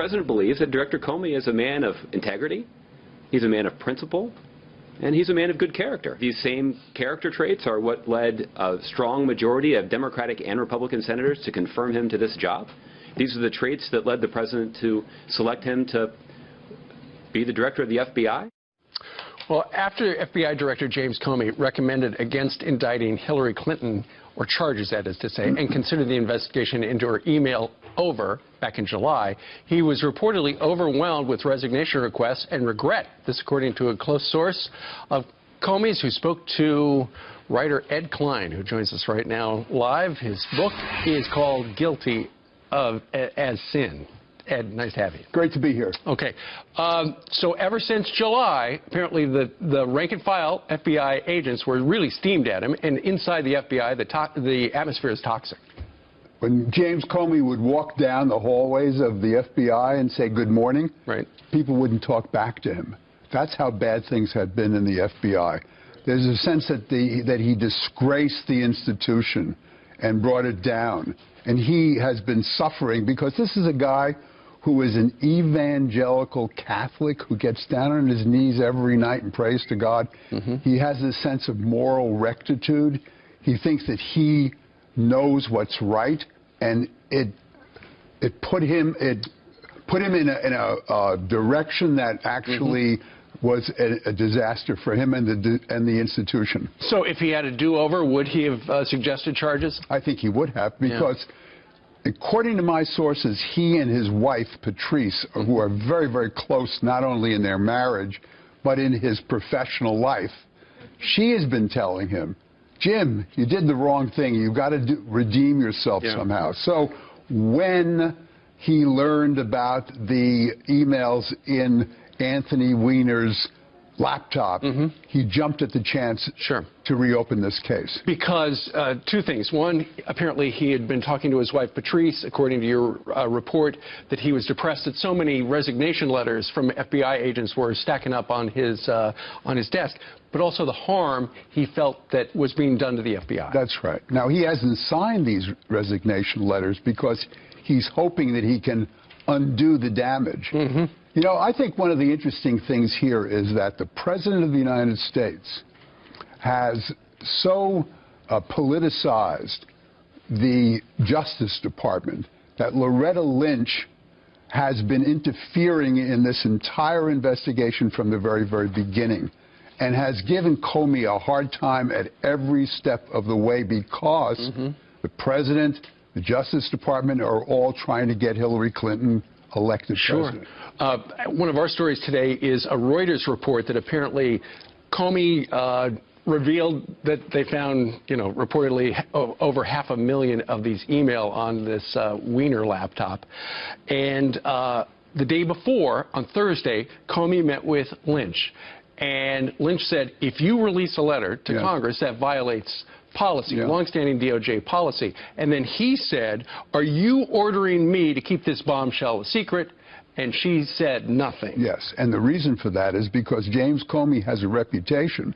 president believes that Director Comey is a man of integrity, he's a man of principle, and he's a man of good character. These same character traits are what led a strong majority of Democratic and Republican senators to confirm him to this job. These are the traits that led the president to select him to be the director of the FBI. Well, after FBI Director James Comey recommended against indicting Hillary Clinton, or charges that is to say, and considered the investigation into her email over back in July, he was reportedly overwhelmed with resignation requests and regret. This according to a close source of Comey's who spoke to writer Ed Klein, who joins us right now live. His book is called Guilty as Sin. Ed, nice to have you. Great to be here. Okay. So ever since July, apparently the rank-and-file FBI agents were really steamed at him, and inside the FBI, the atmosphere is toxic. When James Comey would walk down the hallways of the FBI and say good morning, right, people wouldn't talk back to him. That's how bad things had been in the FBI. There's a sense that he disgraced the institution and brought it down. And he has been suffering because this is a guy who is an evangelical Catholic who gets down on his knees every night and prays to God. He has a sense of moral rectitude. He thinks that he knows what's right, and it put him in a direction that actually was a disaster for him and the institution. So if he had a do-over, would he have suggested charges? I think he would have, because according to my sources, he and his wife, Patrice, who are very, very close, not only in their marriage, but in his professional life, she has been telling him, Jim, you did the wrong thing. You've got to redeem yourself somehow. So when he learned about the emails in Anthony Weiner's laptop, he jumped at the chance to reopen this case. Because two things. One, apparently he had been talking to his wife Patrice, according to your report, that he was depressed that so many resignation letters from FBI agents were stacking up on his desk, but also the harm he felt that was being done to the FBI. That's right. Now, he hasn't signed these resignation letters because he's hoping that he can undo the damage. You know, I think one of the interesting things here is that the President of the United States has so politicized the Justice Department that Loretta Lynch has been interfering in this entire investigation from the very, very beginning, and has given Comey a hard time at every step of the way because the President, the Justice Department are all trying to get Hillary Clinton elected president. One of our stories today is a Reuters report that apparently Comey revealed that they found, reportedly over 500,000 of these email on this Weiner laptop. And the day before, on Thursday, Comey met with Lynch. And Lynch said, if you release a letter to Congress, that violates policy, longstanding DOJ policy. And then he said, are you ordering me to keep this bombshell a secret? And she said nothing. Yes, and the reason for that is because James Comey has a reputation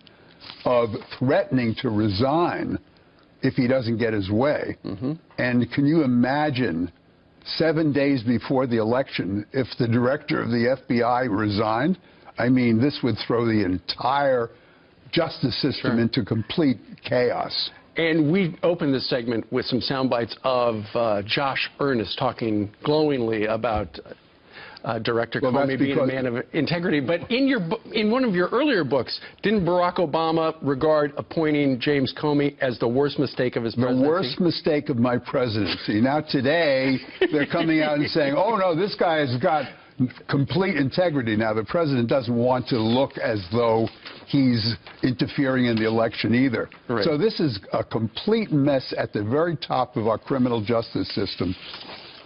of threatening to resign if he doesn't get his way. And can you imagine 7 days before the election, if the director of the FBI resigned? I mean, this would throw the entire justice system into complete chaos. And we opened this segment with some sound bites of Josh Earnest talking glowingly about Director Comey being a man of integrity. But in one of your earlier books, didn't Barack Obama regard appointing James Comey as the worst mistake of his presidency? The worst mistake of my presidency. Now today, they're coming out and saying, oh, no, this guy has got complete integrity. Now, the president doesn't want to look as though he's interfering in the election either. So this is a complete mess at the very top of our criminal justice system.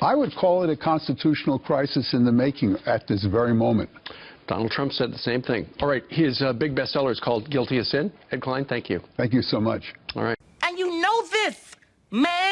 I would call it a constitutional crisis in the making at this very moment. Donald Trump said the same thing. All right, his big bestseller is called Guilty as Sin. Ed Klein, thank you. Thank you so much. All right. And you know this, man.